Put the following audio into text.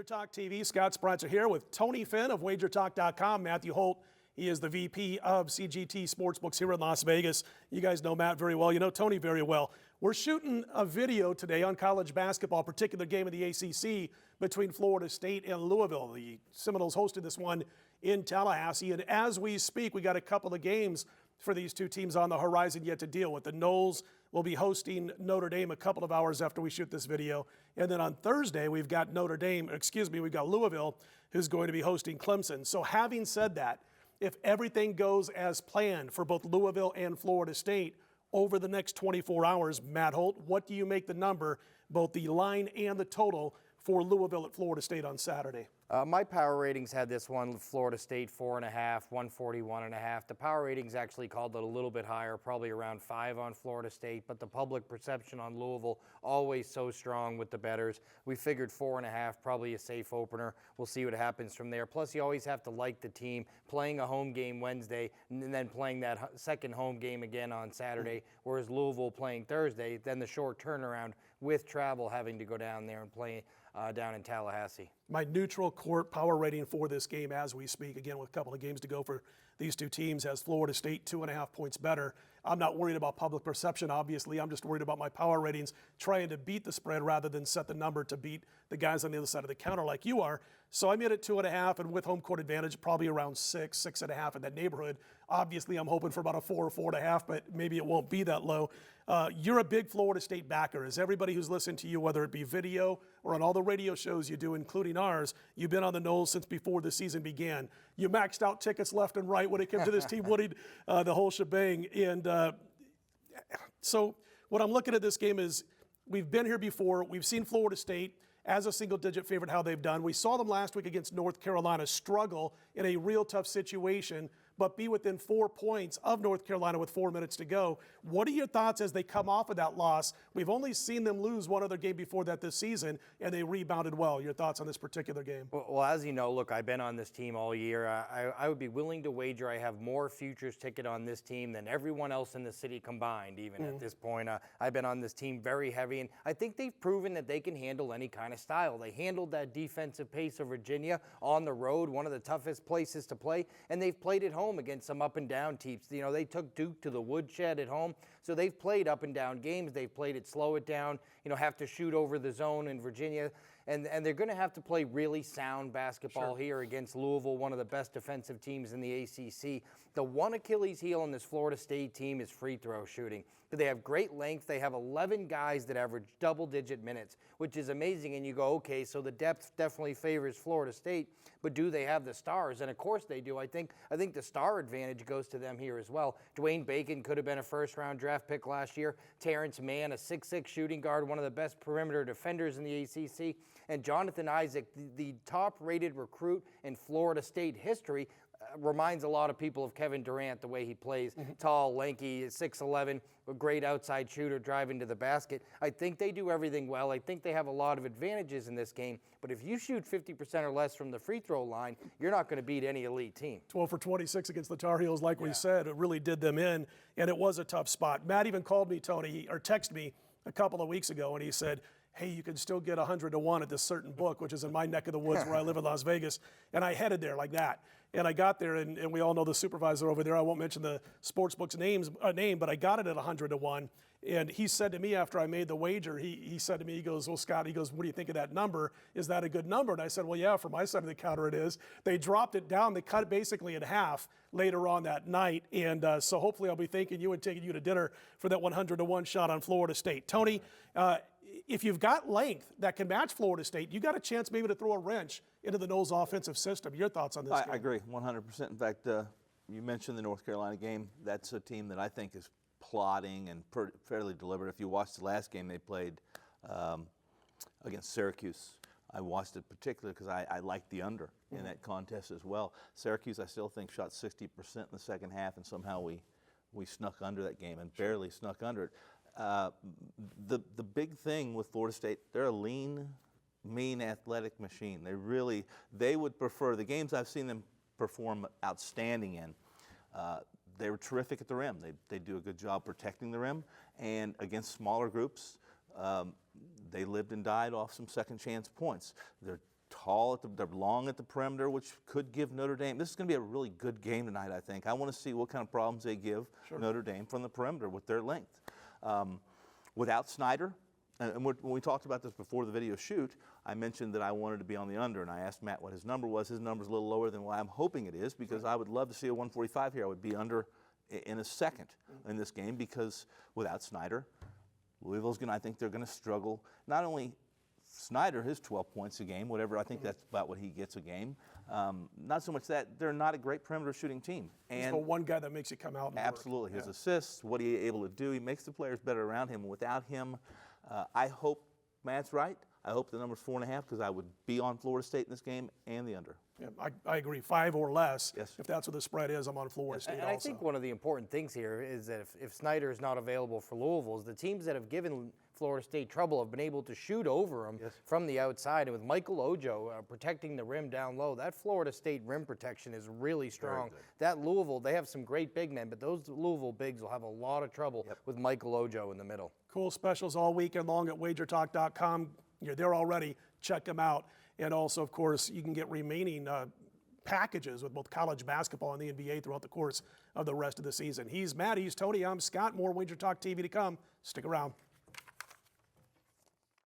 Wager Talk TV. Scott Spratzer here with Tony Finn of WagerTalk.com. Matthew Holt, he is the VP of CGT Sportsbooks here in Las Vegas. You guys know Matt very well. You know Tony very well. We're shooting a video today on college basketball, particular game of the ACC between Florida State and Louisville. The Seminoles hosted this one in Tallahassee, and as we speak, we got a couple of games for these two teams on the horizon yet to deal with. The Noles will be hosting Notre Dame a couple of hours after we shoot this video. And then on Thursday, we've got we've got Louisville, who's going to be hosting Clemson. So having said that, if everything goes as planned for both Louisville and Florida State over the next 24 hours, Matt Holt, what do you make the number, both the line and the total, for Louisville at Florida State on Saturday? My power ratings had this one, Florida State 4.5, 141.5. The power ratings actually called it a little bit higher, probably around 5 on Florida State, but the public perception on Louisville always so strong with the bettors. We figured 4.5, probably a safe opener. We'll see what happens from there. Plus, you always have to like the team. Playing a home game Wednesday and then playing that second home game again on Saturday, whereas Louisville playing Thursday, then the short turnaround with travel having to go down there and play down in Tallahassee. My neutral court power rating for this game as we speak, again with a couple of games to go for these two teams, has Florida State 2.5 points better. I'm not worried about public perception, obviously. I'm just worried about my power ratings, trying to beat the spread rather than set the number to beat the guys on the other side of the counter like you are. So I'm in at 2.5, and with home court advantage, probably around 6.5 in that neighborhood. Obviously, I'm hoping for about a 4 or 4.5, but maybe it won't be that low. You're a big Florida State backer. As everybody who's listened to you, whether it be video or on all the radio shows you do, including ours, you've been on the Noles since before the season began. You maxed out tickets left and right when it came to this team winning the whole shebang. And so what I'm looking at this game is, we've been here before. We've seen Florida State as a single-digit favorite, how they've done. We saw them last week against North Carolina struggle in a real tough situation, but be within 4 points of North Carolina with 4 minutes to go. What are your thoughts as they come off of that loss? We've only seen them lose one other game before that this season, and they rebounded well. Your thoughts on this particular game? Well, as you know, look, I've been on this team all year. I would be willing to wager I have more futures ticket on this team than everyone else in the city combined, even at this point. I've been on this team very heavy, and I think they've proven that they can handle any kind of style. They handled that defensive pace of Virginia on the road, one of the toughest places to play, and they've played at home against some up and down teams. You know, they took Duke to the woodshed at home, so they've played up and down games. They've played it, slow it down, have to shoot over the zone in Virginia. And they're going to have to play really sound basketball here against Louisville, one of the best defensive teams in the ACC. The one Achilles heel in this Florida State team is free throw shooting. They have great length. They have 11 guys that average double-digit minutes, which is amazing. And you go, okay, so the depth definitely favors Florida State, but do they have the stars? And of course they do. I think the star advantage goes to them here as well. Dwayne Bacon could have been a first-round draft pick last year. Terrence Mann, a 6'6" shooting guard, one of the best perimeter defenders in the ACC. And Jonathan Isaac, the top-rated recruit in Florida State history, reminds a lot of people of Kevin Durant, the way he plays. Tall, lanky, 6'11", a great outside shooter driving to the basket. I think they do everything well. I think they have a lot of advantages in this game. But if you shoot 50% or less from the free throw line, you're not going to beat any elite team. 12 for 26 against the Tar Heels, like we said. It really did them in, and it was a tough spot. Matt even called me, Tony, or texted me a couple of weeks ago, and he said, hey, you can still get 100 to 1 at this certain book, which is in my neck of the woods where I live in Las Vegas. And I headed there like that. And I got there, and we all know the supervisor over there. I won't mention the sportsbook's name, but I got it at 100 to 1. And he said to me after I made the wager, he said to me, he goes, well, Scott, he goes, what do you think of that number? Is that a good number? And I said, well, yeah, for my side of the counter it is. They dropped it down. They cut it basically in half later on that night. And so hopefully I'll be thanking you and taking you to dinner for that 100 to 1 shot on Florida State. Tony, if you've got length that can match Florida State, you got a chance maybe to throw a wrench into the Noles offensive system. Your thoughts on this game? I agree 100%. In fact, you mentioned the North Carolina game. That's a team that I think is plodding and fairly deliberate. If you watched the last game they played against Syracuse, I watched it particularly because I liked the under in that contest as well. Syracuse, I still think, shot 60% in the second half, and somehow we snuck under that game and barely snuck under it. The big thing with Florida State, they're a lean, mean athletic machine. They would prefer the games I've seen them perform outstanding in. They were terrific at the rim. They do a good job protecting the rim, and against smaller groups, they lived and died off some second chance points. They're tall, they're long at the perimeter, which could give Notre Dame. This is going to be a really good game tonight, I think. I want to see what kind of problems they give Notre Dame from the perimeter with their length. Without Snyder, and when we talked about this before the video shoot, I mentioned that I wanted to be on the under, and I asked Matt what his number was. His number's a little lower than what I'm hoping it is, because I would love to see a 145 here. I would be under in a second in this game, because without Snyder, Louisville's I think they're going to struggle. Not only Snyder, his 12 points a game, whatever, I think that's about what he gets a game. Not so much that, they're not a great perimeter shooting team. And he's the one guy that makes it come out and absolutely. work. His assists, what he's able to do, he makes the players better around him. Without him, I hope Matt's right. I hope the number's 4.5, because I would be on Florida State in this game and the under. Yeah, I agree. 5 or less. Yes. If that's what the spread is, I'm on Florida State And also. I think one of the important things here is that if Snyder is not available for Louisville, is the teams that have given Florida State trouble have been able to shoot over them from the outside. And with Michael Ojo protecting the rim down low, that Florida State rim protection is really strong. That Louisville, they have some great big men, but those Louisville bigs will have a lot of trouble with Michael Ojo in the middle. Cool specials all weekend long at wagertalk.com. You're there already. Check them out. And also, of course, you can get remaining packages with both college basketball and the NBA throughout the course of the rest of the season. He's Matt, he's Tony, I'm Scott. More Wager Talk TV to come. Stick around.